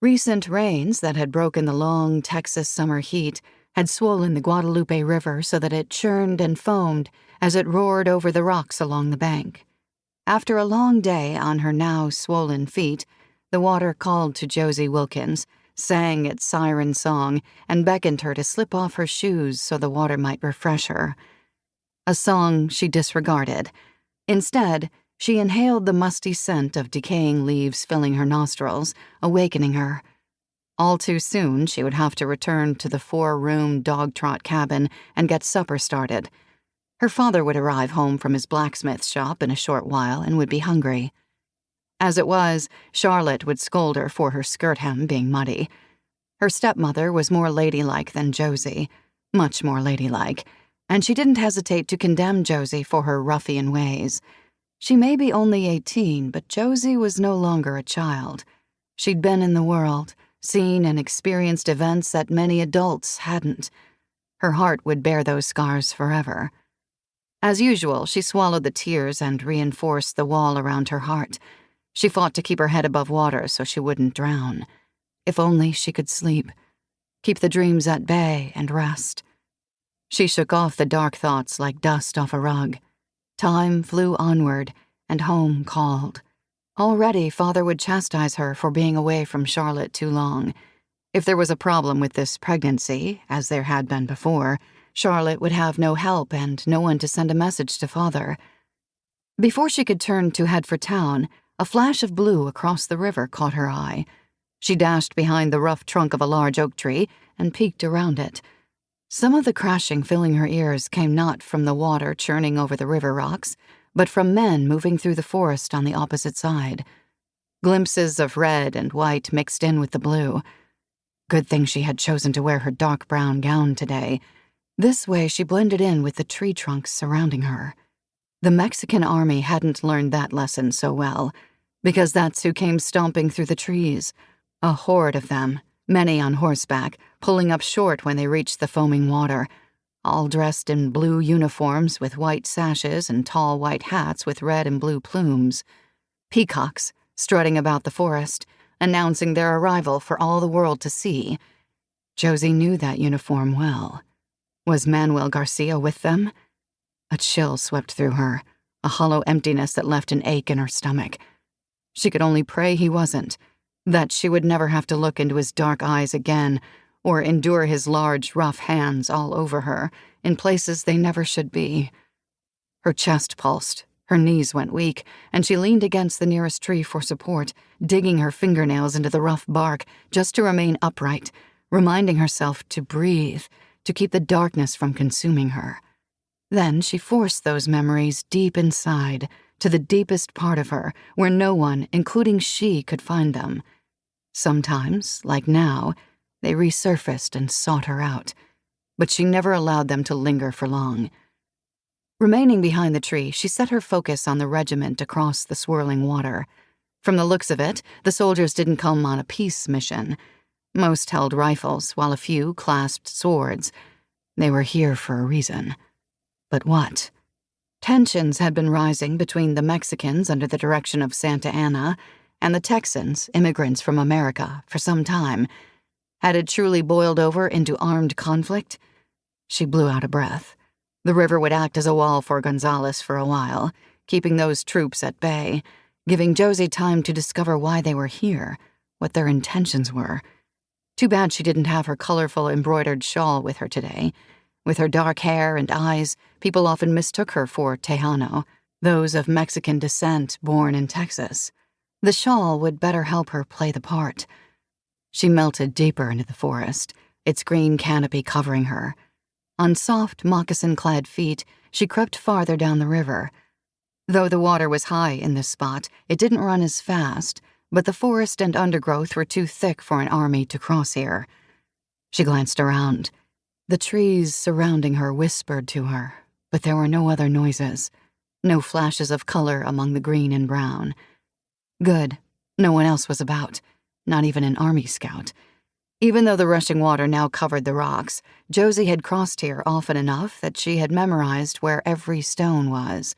Recent rains that had broken the long Texas summer heat had swollen the Guadalupe River so that it churned and foamed as it roared over the rocks along the bank. After a long day on her now swollen feet, the water called to Josie Wilkins, sang its siren song, and beckoned her to slip off her shoes so the water might refresh her. A song she disregarded. Instead, she inhaled the musty scent of decaying leaves filling her nostrils, awakening her. All too soon, she would have to return to the 4-room dog-trot cabin and get supper started. Her father would arrive home from his blacksmith shop in a short while and would be hungry. As it was, Charlotte would scold her for her skirt hem being muddy. Her stepmother was more ladylike than Josie, much more ladylike, and she didn't hesitate to condemn Josie for her ruffian ways. She may be only 18, but Josie was no longer a child. She'd been in the world, seen and experienced events that many adults hadn't. Her heart would bear those scars forever. As usual, she swallowed the tears and reinforced the wall around her heart. She fought to keep her head above water so she wouldn't drown. If only she could sleep, keep the dreams at bay and rest. She shook off the dark thoughts like dust off a rug. Time flew onward, and home called. Already, Father would chastise her for being away from Charlotte too long. If there was a problem with this pregnancy, as there had been before, Charlotte would have no help and no one to send a message to Father. Before she could turn to head for town, a flash of blue across the river caught her eye. She dashed behind the rough trunk of a large oak tree and peeked around it. Some of the crashing filling her ears came not from the water churning over the river rocks, but from men moving through the forest on the opposite side. Glimpses of red and white mixed in with the blue. Good thing she had chosen to wear her dark brown gown today. This way she blended in with the tree trunks surrounding her. The Mexican army hadn't learned that lesson so well, because that's who came stomping through the trees. A horde of them, many on horseback, pulling up short when they reached the foaming water, all dressed in blue uniforms with white sashes and tall white hats with red and blue plumes. Peacocks, strutting about the forest, announcing their arrival for all the world to see. Josie knew that uniform well. Was Manuel Garcia with them? A chill swept through her, a hollow emptiness that left an ache in her stomach. She could only pray he wasn't, that she would never have to look into his dark eyes again, or endure his large, rough hands all over her, in places they never should be. Her chest pulsed, her knees went weak, and she leaned against the nearest tree for support, digging her fingernails into the rough bark just to remain upright, reminding herself to breathe, to keep the darkness from consuming her. Then she forced those memories deep inside, to the deepest part of her, where no one, including she, could find them. Sometimes, like now, they resurfaced and sought her out, but she never allowed them to linger for long. Remaining behind the tree, she set her focus on the regiment across the swirling water. From the looks of it, the soldiers didn't come on a peace mission. Most held rifles, while a few clasped swords. They were here for a reason. But what? Tensions had been rising between the Mexicans under the direction of Santa Anna and the Texans, immigrants from America, for some time. Had it truly boiled over into armed conflict? She blew out a breath. The river would act as a wall for Gonzales for a while, keeping those troops at bay, giving Josie time to discover why they were here, what their intentions were. Too bad she didn't have her colorful embroidered shawl with her today. With her dark hair and eyes, people often mistook her for Tejano, those of Mexican descent born in Texas. The shawl would better help her play the part. She melted deeper into the forest, its green canopy covering her. On soft, moccasin-clad feet, she crept farther down the river. Though the water was high in this spot, it didn't run as fast, but the forest and undergrowth were too thick for an army to cross here. She glanced around. The trees surrounding her whispered to her, but there were no other noises, no flashes of color among the green and brown. Good. No one else was about, not even an army scout. Even though the rushing water now covered the rocks, Josie had crossed here often enough that she had memorized where every stone was.